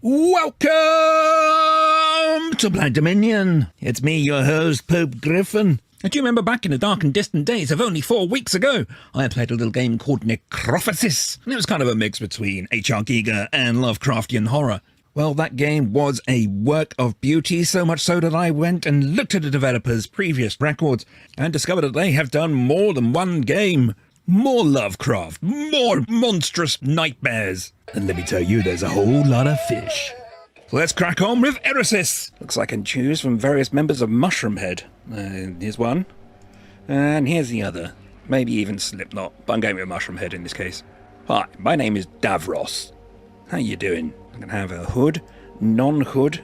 Welcome to Blind Dominion. It's me, your host, Pope Griffin. And do you remember back in the dark and distant days of only 4 weeks ago, I played a little game called Eresys, and it was kind of a mix between H.R. Giger and Lovecraftian horror. Well, that game was a work of beauty, so much so that I went and looked at the developers' previous records and discovered that they have done more than one game. More Lovecraft, more monstrous nightmares. And let me tell you, there's a whole lot of fish. So let's crack on with Eresys. Looks like I can choose from various members of Mushroomhead. Here's one. And here's the other. Maybe even Slipknot, but I'm going with Mushroomhead in this case. Hi, my name is Davros. How you doing? I'm going to have a hood, non-hood,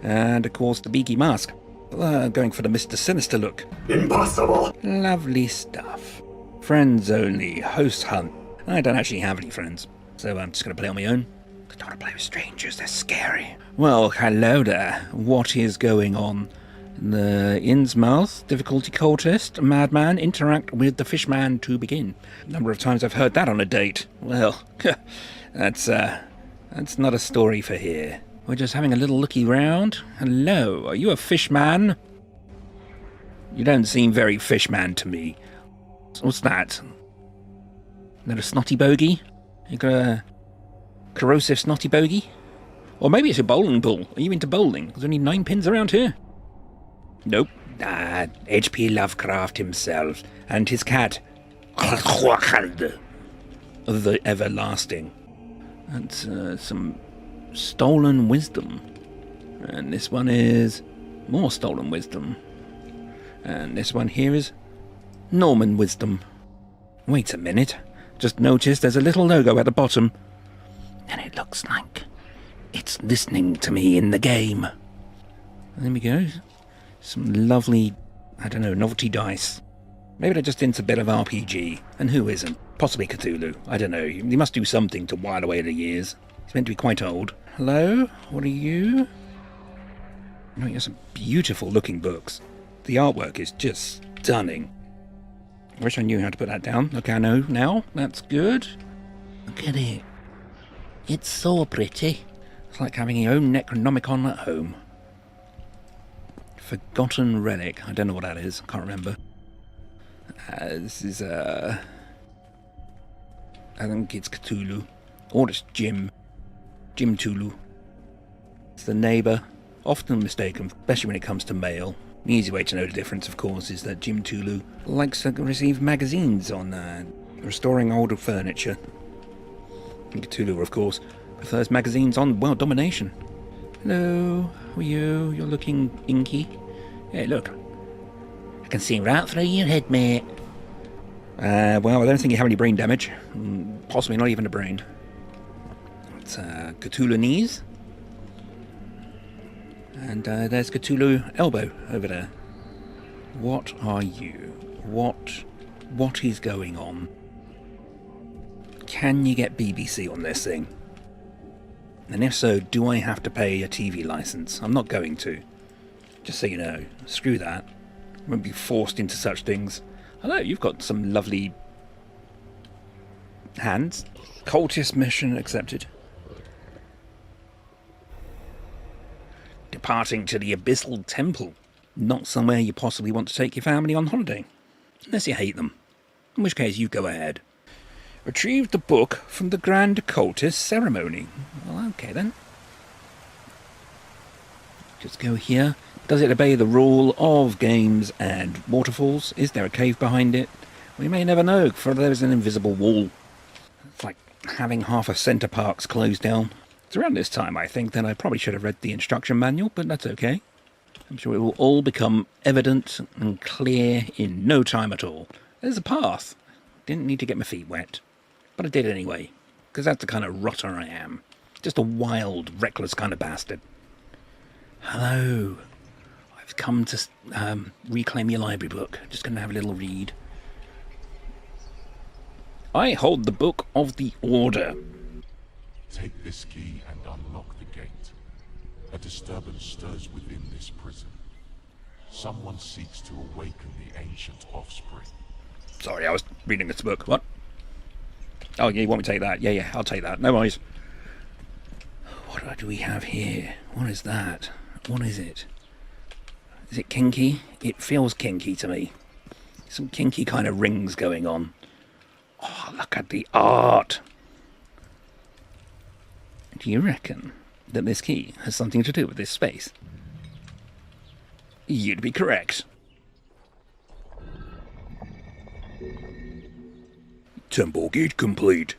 and of course the beaky mask. Going for the Mr. Sinister look. Impossible! Lovely stuff. Friends only, host hunt. I don't actually have any friends, so I'm just going to play on my own. I don't want to play with strangers, they're scary. Well, hello there. What is going on? The Innsmouth, difficulty cultist, madman, interact with the fishman to begin. A number of times I've heard that on a date. Well, that's not a story for here. We're just having a little looky round. Hello, are you a fishman? You don't seem very fishman to me. What's that? Is that a snotty bogey? You got a corrosive snotty bogey? Or maybe it's a bowling ball. Are you into bowling? There's only 9 pins around here. Nope. H.P. Lovecraft himself and his cat. The Everlasting. That's some stolen wisdom. And this one is more stolen wisdom. And this one here is Norman wisdom. Wait a minute. Just noticed there's a little logo at the bottom. And it looks like it's listening to me in the game. There we go. Some lovely, I don't know, novelty dice. Maybe they're just into a bit of RPG. And who isn't? Possibly Cthulhu. I don't know. He must do something to while away the years. He's meant to be quite old. Hello? What are you? Oh, you have some beautiful looking books. The artwork is just stunning. I wish I knew how to put that down. Okay, I know now. That's good. Look at it. It's so pretty. It's like having your own Necronomicon at home. Forgotten Relic. I don't know what that is. I can't remember. This is, I think it's Cthulhu. Or it's Jim. Jim Tulu. It's the neighbour. Often mistaken, especially when it comes to mail. The easy way to know the difference, of course, is that Jim Tulu likes to receive magazines on restoring older furniture. And Cthulhu, of course, prefers magazines on world domination. Hello, how are you? You're looking inky. Hey, look. I can see right through your head, mate. Well, I don't think you have any brain damage. Possibly not even a brain. It's Cthulhu knees. And there's Cthulhu elbow over there. What are you? What is going on? Can you get BBC on this thing? And if so, do I have to pay a TV license? I'm not going to. Just so you know. Screw that. I won't be forced into such things. Hello, you've got some lovely hands. Cultist mission accepted. Departing to the Abyssal Temple. Not somewhere you possibly want to take your family on holiday. Unless you hate them. In which case, you go ahead. Retrieve the book from the Grand Cultist Ceremony. Well, okay then. Just go here. Does it obey the rule of games and waterfalls? Is there a cave behind it? We may never know, for there is an invisible wall. It's like having half of Centre Parks closed down. It's around this time, I think, that I probably should have read the instruction manual, but that's okay. I'm sure it will all become evident and clear in no time at all. There's a path. Didn't need to get my feet wet. But I did anyway, because that's the kind of rotter I am. Just a wild, reckless kind of bastard. Hello. I've come to reclaim your library book. Just going to have a little read. I hold the Book of the Order. Take this key and unlock the gate. A disturbance stirs within this prison. Someone seeks to awaken the ancient offspring. Sorry, I was reading this book. What? Oh, yeah, you want me to take that? Yeah, I'll take that. No worries. What What do we have here? What is that? What is it? Is it kinky? It feels kinky to me. Some kinky kind of rings going on. Oh, look at the art. Do you reckon that this key has something to do with this space? You'd be correct. Temple gate complete.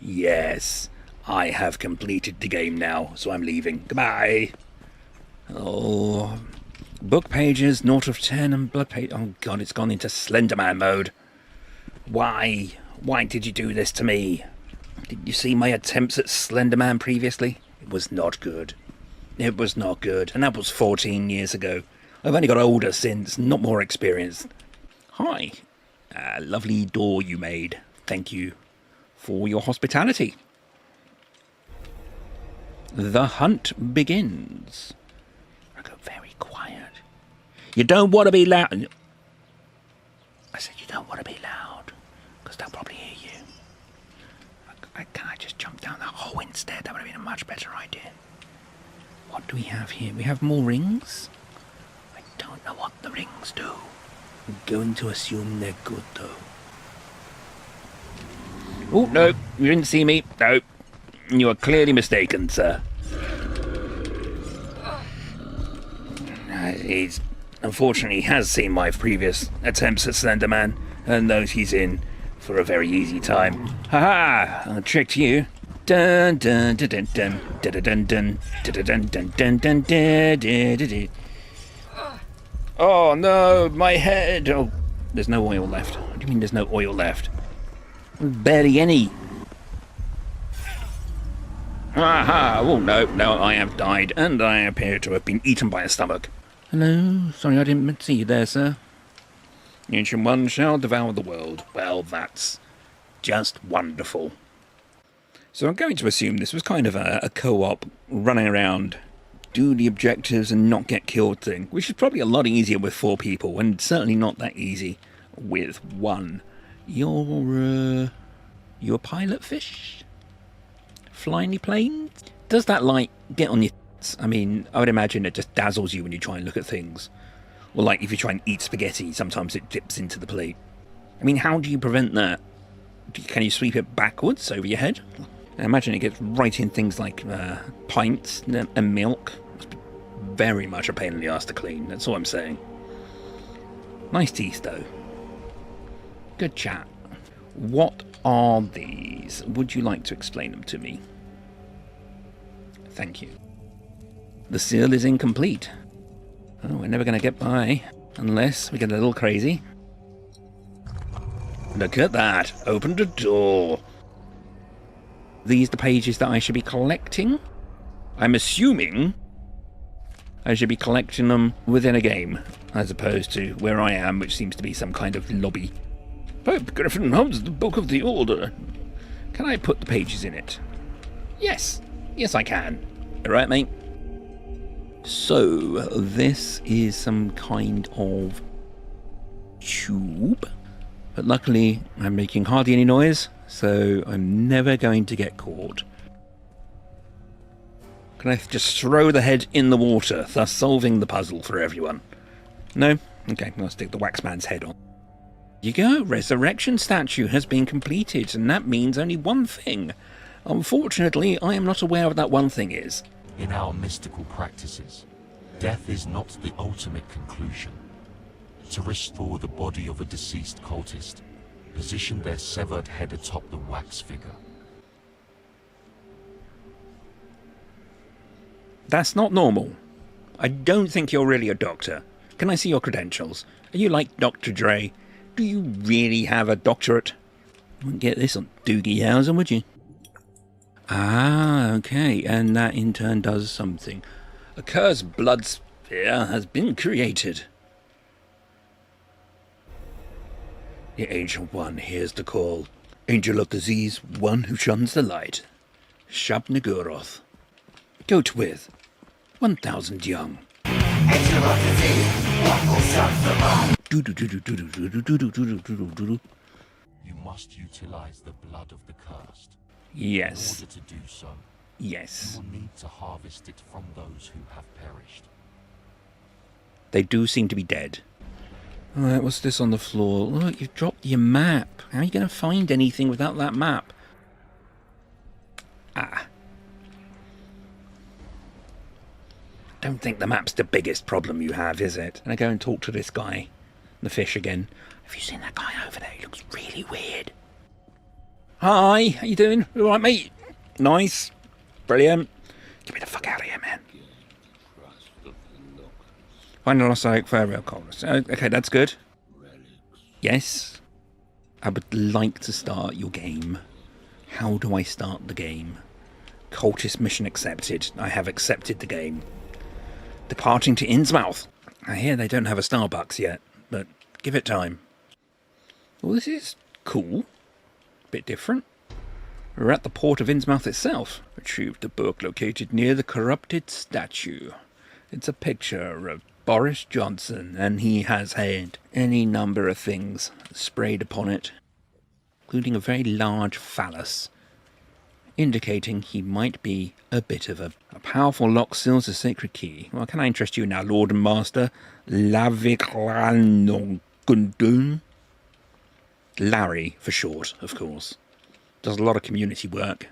Yes, I have completed the game now, so I'm leaving. Goodbye. Oh, book pages, 0 of 10, and blood page. Oh god, it's gone into Slenderman mode. Why? Why did you do this to me? Did you see my attempts at Slenderman previously? It was not good. It was not good, and that was 14 years ago. I've only got older since, not more experienced. Hi. Lovely door you made. Thank you for your hospitality. The hunt begins. I go very quiet. You don't want to be loud. I said you don't want to be loud, because they'll probably hear you. Can I just jump down that hole instead? That would have been a much better idea. What do we have here? We have more rings. I don't know what the rings do. I'm going to assume they're good, though. Oh, no, you didn't see me. No, you are clearly mistaken, sir. He's unfortunately has seen my previous attempts at Slenderman and knows he's in for a very easy time. Ha-ha! I tricked you. Dun dun dun dun dun dun dun dun dun dun dun dun dun. Oh no, my head! Oh, there's no oil left. What do you mean there's no oil left? Barely any. Aha! Oh no, I have died, and I appear to have been eaten by a stomach. Hello? Sorry, I didn't see you there, sir. The Ancient One shall devour the world. Well, that's just wonderful. So I'm going to assume this was kind of a co-op, running around, do the objectives and not get killed thing, which is probably a lot easier with 4 people, and certainly not that easy with 1. You're a pilot fish? Flying planes? Does that light get on your... I mean, I would imagine it just dazzles you when you try and look at things. Or like if you try and eat spaghetti, sometimes it dips into the plate. I mean, how do you prevent that? Can you sweep it backwards over your head? I imagine it gets right in things like pints and milk. It's very much a pain in the arse to clean, that's all I'm saying. Nice teeth, though. Good chat. What are these? Would you like to explain them to me? Thank you. The seal is incomplete. Oh, we're never going to get by. Unless we get a little crazy. Look at that. Opened a door. These the pages that I should be collecting? I'm assuming I should be collecting them within a game, as opposed to where I am, which seems to be some kind of lobby. Pope Griffin holds the Book of the Order. Can I put the pages in it? Yes. Yes, I can. All right, mate. So, this is some kind of tube. But luckily, I'm making hardly any noise, so I'm never going to get caught. Can I just throw the head in the water, thus solving the puzzle for everyone? No? Okay, I'll stick the Waxman's head on. Here you go, resurrection statue has been completed, and that means only one thing. Unfortunately, I am not aware of what that one thing is. In our mystical practices, death is not the ultimate conclusion. To restore the body of a deceased cultist, position their severed head atop the wax figure. That's not normal. I don't think you're really a doctor. Can I see your credentials? Are you like Dr. Dre? Do you really have a doctorate? You wouldn't get this on Doogie Howser, would you? Ah, okay, and that in turn does something. A cursed blood sphere has been created. The Ancient One hears the call. Angel of Disease, one who shuns the light. Shab Nagoroth. Goat with 1,000 young. Angel of Disease, one who shuns the light. You must utilize the blood of the cursed. Yes. In order to do so, Yes. You will need to harvest it from those who have perished. They do seem to be dead. Alright, what's this on the floor? Look, you've dropped your map. How are you going to find anything without that map? Ah. Don't think the map's the biggest problem you have, is it? And I go and talk to this guy, the fish again. Have you seen that guy over there? He looks really weird. Hi, how you doing? All right, mate? Nice. Brilliant. Get me the fuck out of here, man. Find a lost oak, farewell, chorus. Okay, that's good. Yes. I would like to start your game. How do I start the game? Cultist mission accepted. I have accepted the game. Departing to Innsmouth. I hear they don't have a Starbucks yet, but give it time. Well, this is cool. Bit different. We're at the port of Innsmouth itself. Retrieved a book located near the corrupted statue. It's a picture of Boris Johnson, and he has had any number of things sprayed upon it, including a very large phallus, indicating he might be a bit of a powerful lock seals a sacred key. Well, can I interest you now, Lord and Master? Lovecraftian Game. Larry, for short, of course. Does a lot of community work.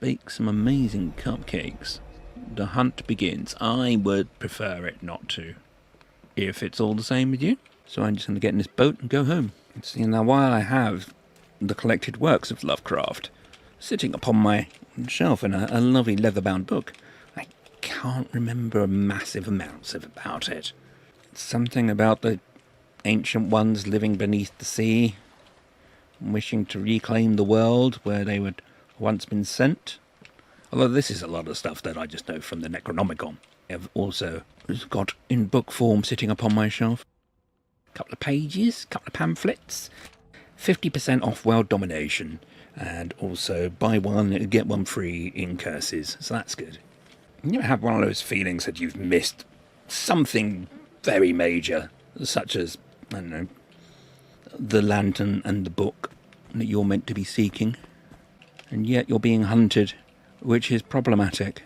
Bakes some amazing cupcakes. The hunt begins. I would prefer it not to, if it's all the same with you. So I'm just going to get in this boat and go home. See, now while I have the collected works of Lovecraft sitting upon my shelf in a lovely leather-bound book, I can't remember massive amounts about it. Something about the ancient ones living beneath the sea, wishing to reclaim the world where they had once been sent. Although this is a lot of stuff that I just know from the Necronomicon. I've also got in book form sitting upon my shelf. A couple of pages, a couple of pamphlets, 50% off world domination, and also buy one, get one free in curses. So that's good. You ever have one of those feelings that you've missed something very major, such as, I don't know, the lantern and the book that you're meant to be seeking, and yet you're being hunted, which is problematic.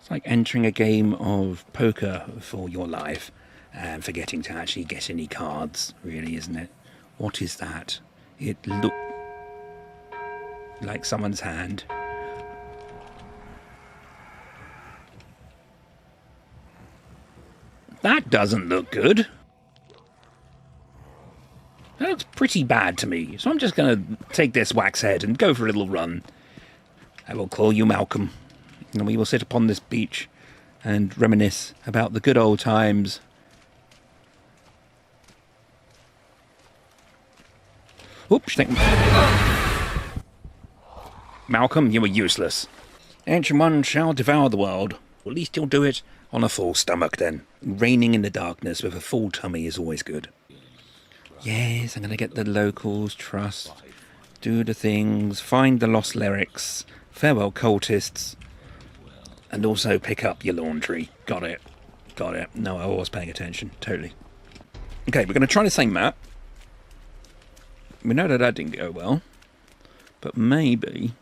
It's like entering a game of poker for your life and forgetting to actually get any cards, really, isn't it? What is that? It looked like someone's hand. That doesn't look good. That looks pretty bad to me, so I'm just going to take this wax head and go for a little run. I will call you Malcolm, and we will sit upon this beach and reminisce about the good old times. Oops, Malcolm, you were useless. Ancient One shall devour the world. Well, at least you'll do it on a full stomach then. Reigning in the darkness with a full tummy is always good. Yes, I'm going to get the locals' trust, do the things, find the lost lyrics, farewell cultists, and also pick up your laundry. Got it. Got it. No, I was paying attention. Totally. Okay, we're going to try the same map. We know that didn't go well, but maybe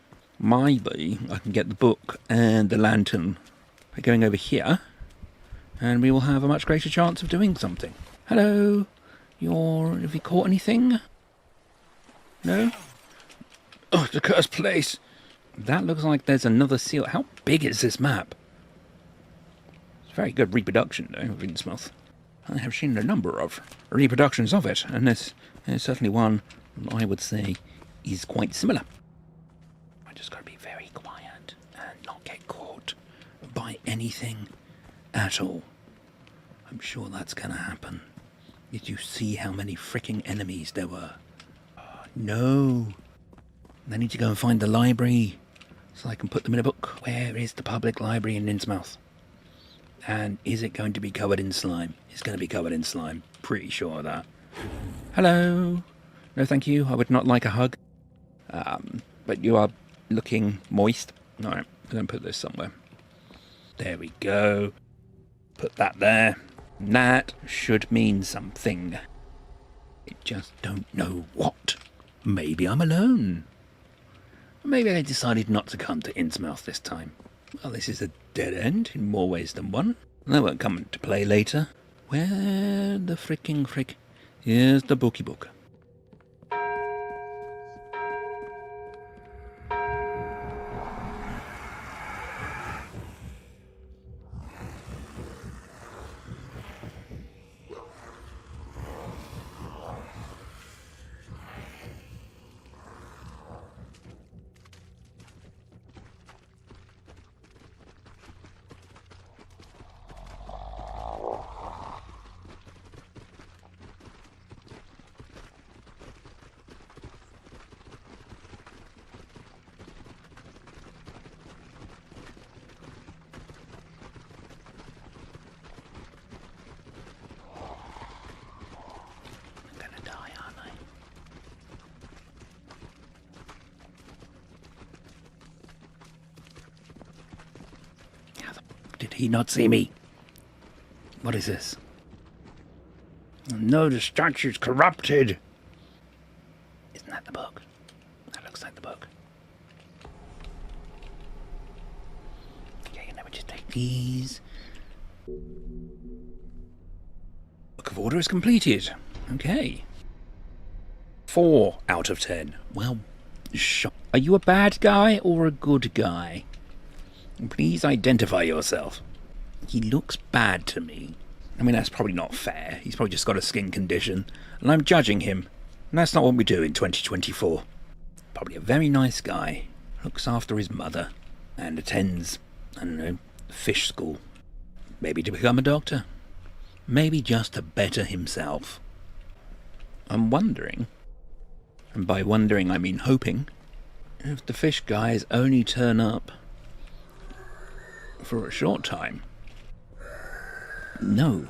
I can get the book and the lantern by going over here, and we will have a much greater chance of doing something. Hello? Have you caught anything? No? Oh, the cursed place. That looks like there's another seal. How big is this map? It's a very good reproduction, though, of Innsmouth. I have seen a number of reproductions of it, and this is certainly one I would say is quite similar. I just got to be very quiet and not get caught by anything at all. I'm sure that's going to happen. Did you see how many fricking enemies there were? No. I need to go and find the library so I can put them in a book. Where is the public library in Innsmouth? And is it going to be covered in slime? It's going to be covered in slime. Pretty sure of that. Hello. No, thank you. I would not like a hug. But you are looking moist. All right, I'm going to put this somewhere. There we go. Put that there. That should mean something. I just don't know what. Maybe I'm alone. Maybe I decided not to come to Innsmouth this time. Well, this is a dead end in more ways than one. That won't come into play later. Where the fricking frick? Here's the bookie book. Did he not see me? What is this? No, the statue's corrupted. Isn't that the book? That looks like the book. Okay, now we just take these. Book of Order is completed. Okay. 4 out of 10. Well, are you a bad guy or a good guy? Please identify yourself. He looks bad to me. I mean, that's probably not fair. He's probably just got a skin condition, and I'm judging him. And that's not what we do in 2024. Probably a very nice guy. Looks after his mother, and attends, I don't know, fish school. Maybe to become a doctor. Maybe just to better himself. I'm wondering, and by wondering I mean hoping, if the fish guys only turn up for a short time. No.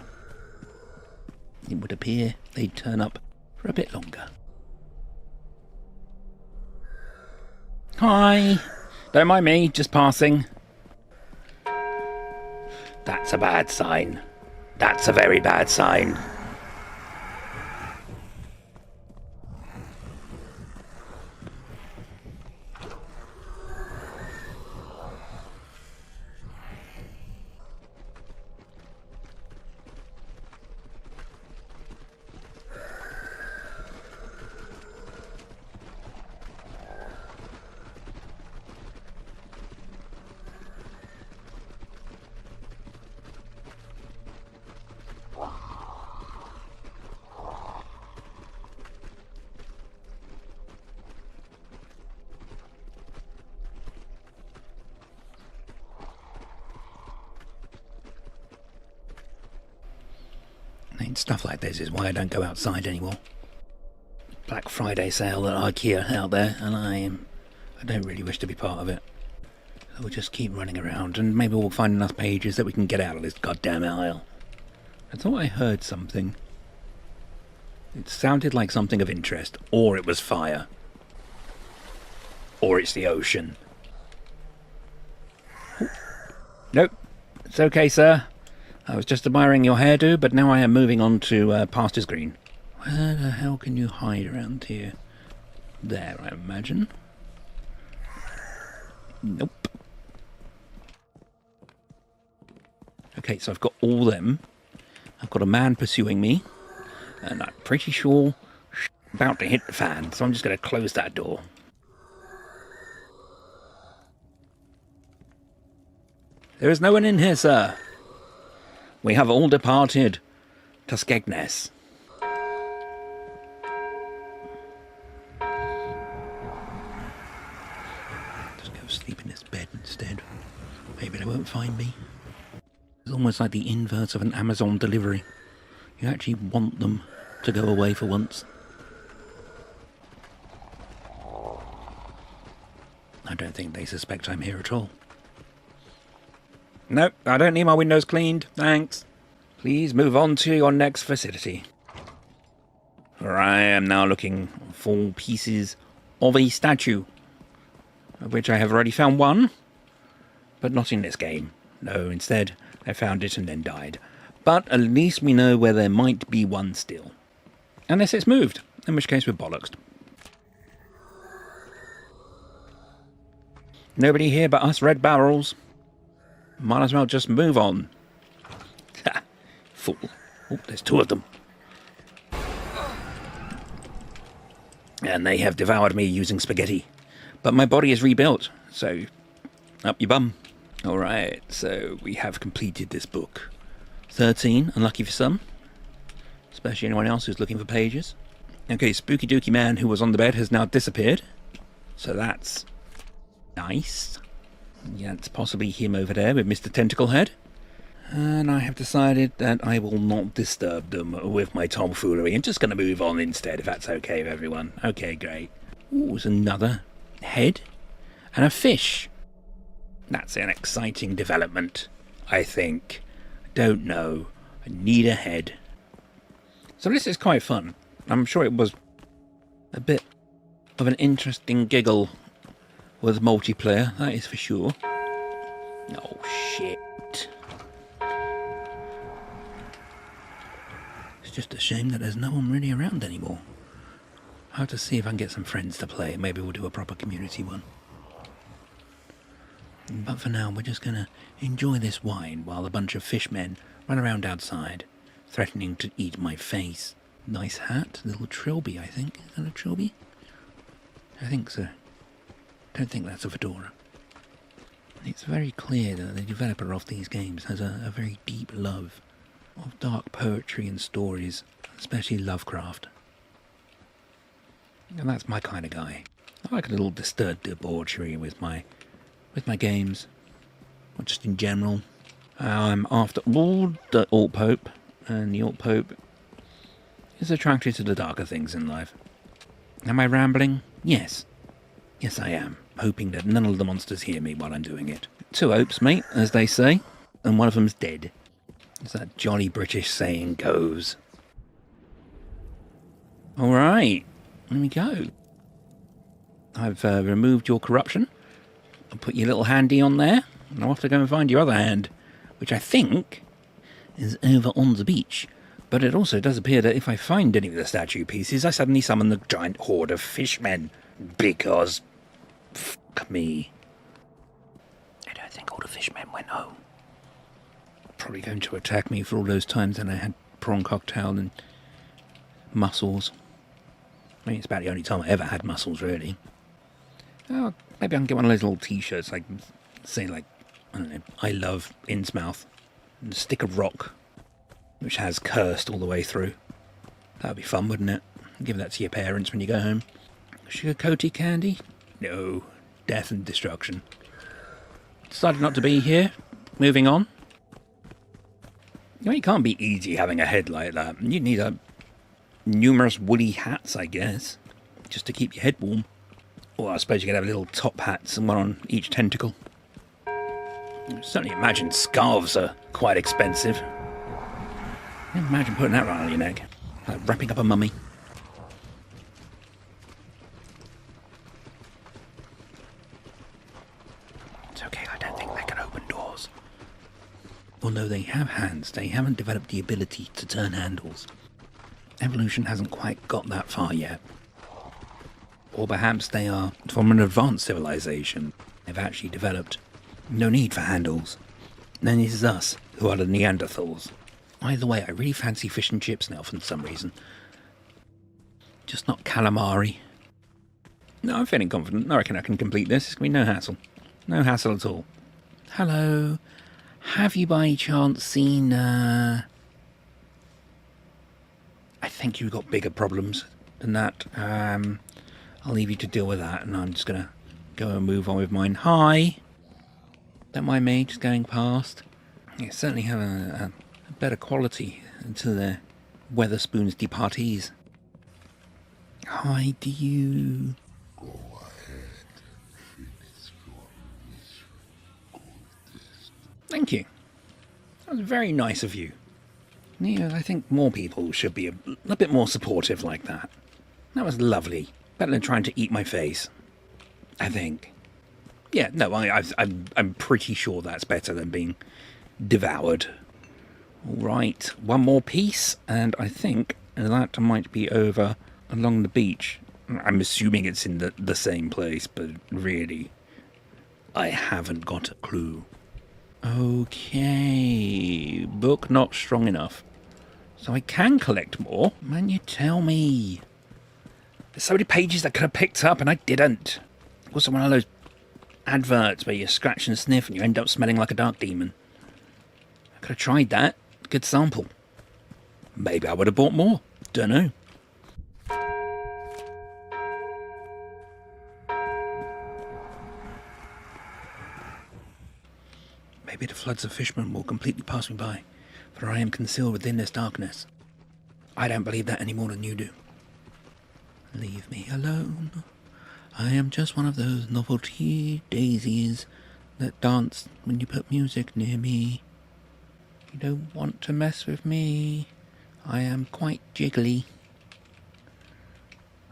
It would appear they'd turn up for a bit longer. Hi! Don't mind me, just passing. That's a bad sign. That's a very bad sign. Stuff like this is why I don't go outside anymore. Black Friday sale at IKEA out there, and I don't really wish to be part of it. So we'll just keep running around, and maybe we'll find enough pages that we can get out of this goddamn aisle. I thought I heard something. It sounded like something of interest, or it was fire. Or it's the ocean. Oh. Nope. It's okay, sir. I was just admiring your hairdo, but now I am moving on to Pastures Green. Where the hell can you hide around here? There, I imagine. Nope. Okay, so I've got all them. I've got a man pursuing me. And I'm pretty sure about to hit the fan, so I'm just going to close that door. There is no one in here, sir. We have all departed to Skegness. Just go sleep in this bed instead. Maybe they won't find me. It's almost like the inverse of an Amazon delivery. You actually want them to go away for once. I don't think they suspect I'm here at all. Nope, I don't need my windows cleaned, thanks. Please move on to your next facility. For I am now looking for pieces of a statue, of which I have already found one, but not in this game. No, instead, I found it and then died. But at least we know where there might be one still. Unless it's moved, in which case we're bollocksed. Nobody here but us red barrels. Might as well just move on. Ha! Fool. Oh, there's two of them. And they have devoured me using spaghetti. But my body is rebuilt, so up your bum. Alright, so we have completed this book. 13, unlucky for some. Especially anyone else who's looking for pages. Okay, Spooky Dooky Man who was on the bed has now disappeared. So that's nice. Yeah, it's possibly him over there with Mr. Tentacle Head. And I have decided that I will not disturb them with my tomfoolery. I'm just going to move on instead, if that's okay with everyone. Okay, great. Ooh, there's another head and a fish. That's an exciting development, I think. Don't know. I need a head. So this is quite fun. I'm sure it was a bit of an interesting giggle with multiplayer, that is for sure. Oh, shit. It's just a shame that there's no one really around anymore. I'll have to see if I can get some friends to play. Maybe we'll do a proper community one. But for now, we're just going to enjoy this wine while a bunch of fishmen run around outside, threatening to eat my face. Nice hat, little trilby, I think. Is that a trilby? I think so. Don't think that's a fedora. It's very clear that the developer of these games has a very deep love of dark poetry and stories, especially Lovecraft. And that's my kind of guy. I like a little disturbed debauchery with my games, or just in general. I'm after all the Alt Pope, and the Alt Pope is attracted to the darker things in life. Am I rambling? Yes. Yes, I am. Hoping that none of the monsters hear me while I'm doing it. Two opes, mate, as they say, and one of them's dead. As that jolly British saying goes. Alright, here we go. I've removed your corruption. I'll put your little handy on there, and I'll have to go and find your other hand, which I think is over on the beach. But it also does appear that if I find any of the statue pieces, I suddenly summon the giant horde of fishmen. Because... fuck me. I don't think all the fishmen went home. Probably going to attack me for all those times that I had prawn cocktail and mussels. I mean, it's about the only time I ever had mussels, really. Oh, maybe I can get one of those little t-shirts, like, say, like, I don't know, I love Innsmouth, and a stick of rock, which has cursed all the way through. That would be fun, wouldn't it? Give that to your parents when you go home. Sugar coaty candy? No. Death and destruction. Decided not to be here. Moving on. You know, it can't be easy having a head like that. You need numerous woolly hats, I guess, just to keep your head warm. Or I suppose you could have little top hats and one on each tentacle. I certainly imagine scarves are quite expensive. Imagine putting that around your neck, like wrapping up a mummy. It's okay, I don't think they can open doors. Although they have hands, they haven't developed the ability to turn handles. Evolution hasn't quite got that far yet. Or perhaps they are from an advanced civilization. They've actually developed no need for handles. Then it is us, who are the Neanderthals. Either way, I really fancy fish and chips now for some reason. Just not calamari. No, I'm feeling confident. I reckon I can complete this. It's going to be no hassle. No hassle at all. Hello. Have you by chance seen, I think you've got bigger problems than that. I'll leave you to deal with that, and I'm just going to go and move on with mine. Hi! Don't mind me, just going past. You certainly have a better quality to the Weatherspoons departees. Hi, do you... Thank you. That was very nice of you. Yeah, I think more people should be a bit more supportive like that. That was lovely. Better than trying to eat my face, I think. Yeah, no, I'm pretty sure that's better than being devoured. All right, one more piece, and I think that might be over along the beach. I'm assuming it's in the same place, but really, I haven't got a clue. Okay, book not strong enough. So I can collect more? Man, you tell me. There's so many pages I could have picked up and I didn't. Also one of those adverts where you scratch and sniff and you end up smelling like a dark demon. I could have tried that. Good sample. Maybe I would have bought more. Don't know. Maybe the floods of fishmen will completely pass me by, for I am concealed within this darkness. I don't believe that any more than you do. Leave me alone. I am just one of those novelty daisies that dance when you put music near me. You don't want to mess with me. I am quite jiggly.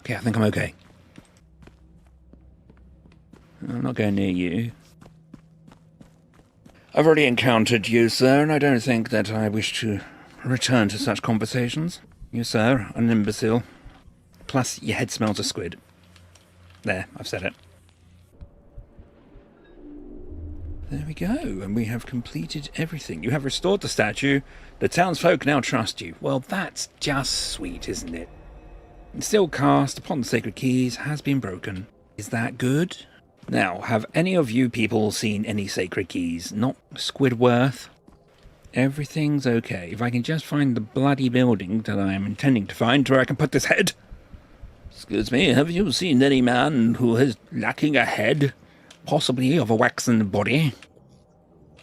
Okay, I think I'm okay. I'm not going near you. I've already encountered you, sir, and I don't think that I wish to return to such conversations. You, sir, are an imbecile. Plus, your head smells of squid. There, I've said it. There we go, and we have completed everything. You have restored the statue. The townsfolk now trust you. Well, that's just sweet, isn't it? The seal cast upon the sacred keys has been broken. Is that good? Now, have any of you people seen any sacred keys? Not Squidworth? Everything's okay. If I can just find the bloody building that I am intending to find where I can put this head. Excuse me, have you seen any man who is lacking a head? Possibly of a waxen body?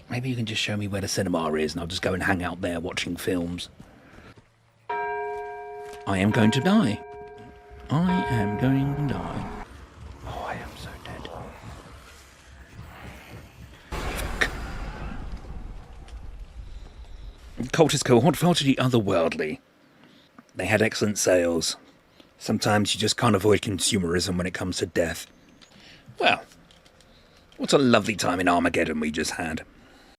Maybe you can just show me where the cinema is and I'll just go and hang out there watching films. I am going to die. I am going to die. Oh, I am so dead. Cultist cohort fell to the otherworldly. They had excellent sales. Sometimes you just can't avoid consumerism when it comes to death. Well, what a lovely time in Armageddon we just had.